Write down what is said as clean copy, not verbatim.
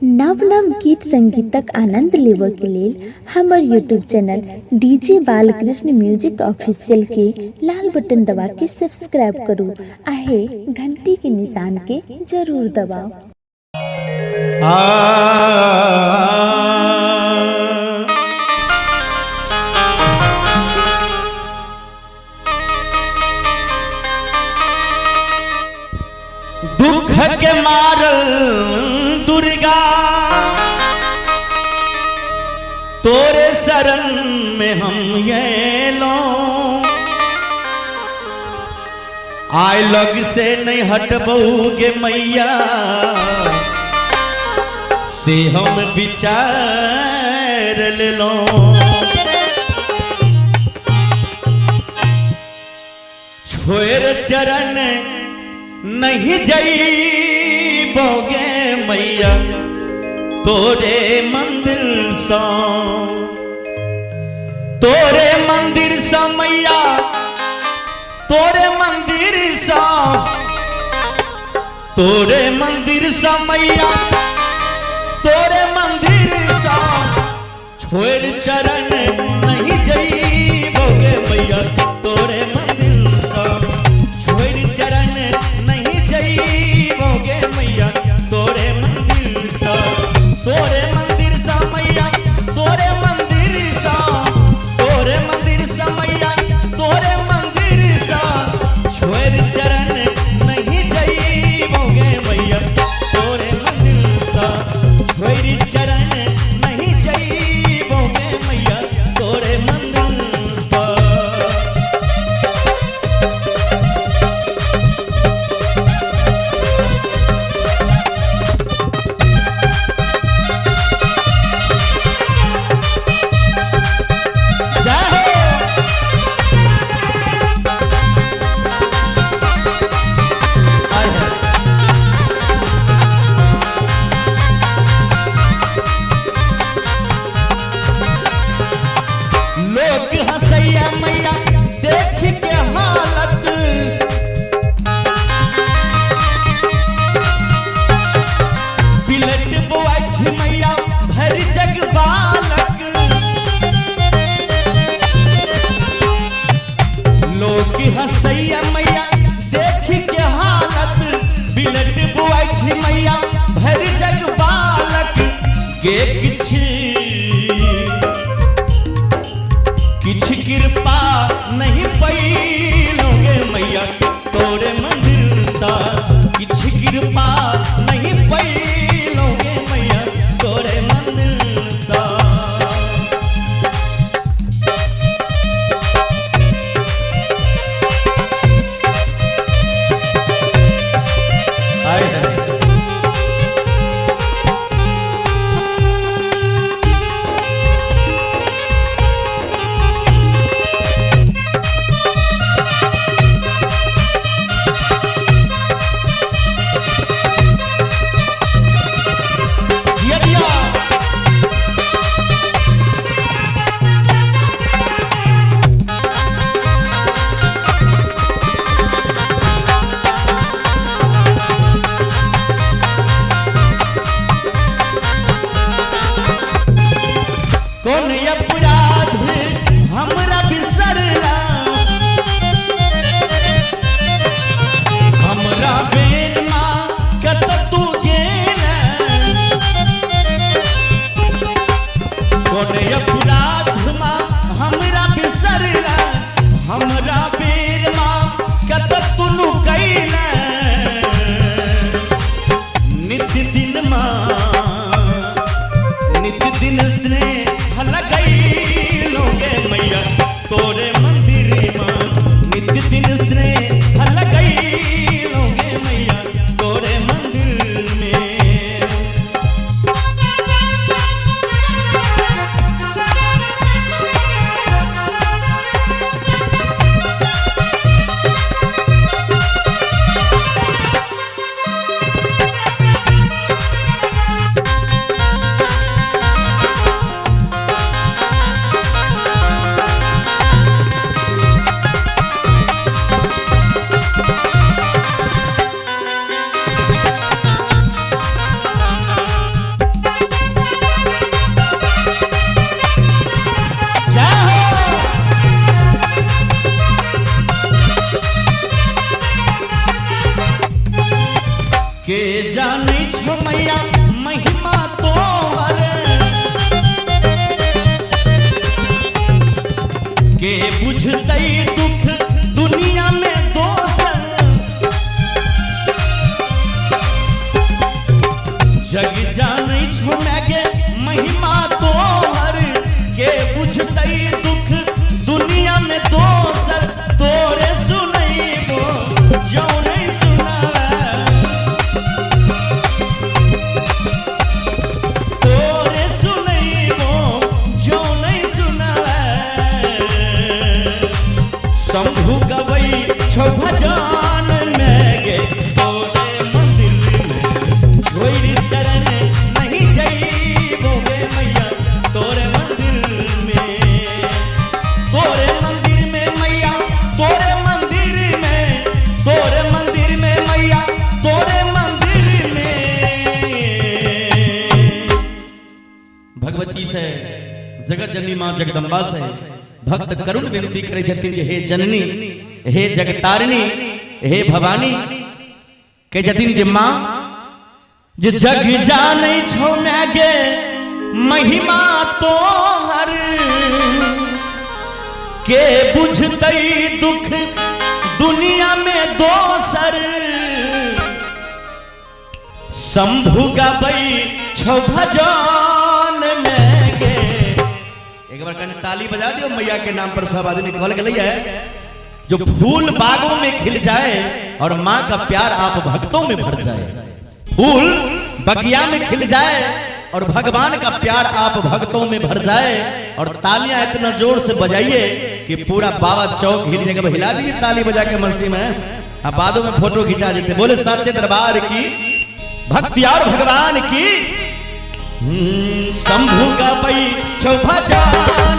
नव नव गीत संगीतक आनंद लेबऽ के लेल हमर YouTube channel DJ Balkrishna music official के लाल बटन दबा के सब्सक्राइब करू आहे घंटी के निशान के जरूर दबाओ। दुख के मारल दुर्गा तोरे शरण में हम ये लो आय लग से नहीं हटबोगे मैया से हम विचार ले लो। छोड़ चरण नहीं जइबोगे मैया तोरे मंदिर सा मैया तोरे मंदिर सा मैया तोरे मंदिर सा छोड़ चरण नहीं जइबोगे मैया तोरे मंदिर सा छोड़ चरण नहीं जइबोगे मैया तोरे मंदिर सा तोरे मंदिर सा मैया तोरे मंदिर सा मैया तोरे मंदिर सा छोड़ चरण नहीं जइबोगे मैया तोरे मंदिर सा छोड़ चरण नहीं जइबोगे मैया तोरे मंदिर सा। लोग हंसैया मैया देख के हालत बिलट बुआछ मैया भर जग बालक लोग हंसैया मैया देख के हालत बिलट बुआछ मैया भर जग बालक गे किछ कृपा नहीं पैलोगे मैया तोरे मंदिर सा किछ कृपा नहीं पैलोगे मैया तोरे मंदिर सा। कौन अपराध हमरा बिसरला हमरा बेन माँ कत तू गेला कौन अपराध माँ हमरा बिसरला हमरा बेन माँ कत तू लुकैला नित्य दिन माँ नित्य दिन स्नेह लगैलोगे मैया तोरे मंदिर माँ नित्य दिन स्नेह लगैलोगे मैया तोरे मंदिर में। जानै छौ मैगे महिमा तोहर के बुझतै दुख दुनिया में दोसर तोरे सुनैबो जो नहीं सुनावे तोरे सुनैबो जो नहीं सुनावे शंभु गवै छौ भजन मैगे तोरे मंदिर में छोड़ी शरण नहीं जइबो गे मैया तोरे मंदिर में मैया तोरे मंदिर में मैया तोरे मंदिर में। भगवती से जगत जननी मां जगदम्बा से भक्त करुण विनती करे छथिन जे हे जननी हे जगतारिणी हे भवानी के जतिन जे मां जे जग जानै छौ मैगे महिमा तोहर के बुझतै दुख दुनिया में दोसर शंभु गबै छौ भजन मैगे। एक बार कने ताली बजा दियो मैया के नाम पर। सब आदमी कहल गेलै है जो फूल बागों में खिल जाए और माँ का प्यार आप भक्तों में भर जाए। फूल बगिया में खिल जाए और भगवान का प्यार आप भक्तों में भर जाए। और तालियां इतना जोर से बजाइए कि पूरा बाबा चौक हिल जगह हिला दीजिए ताली बजा के मस्ती में। अब बादों में फोटो खिंचा देते। बोले सच्चे दरबार की भक्ति और भगवान की। शंभु गवै छौ भजन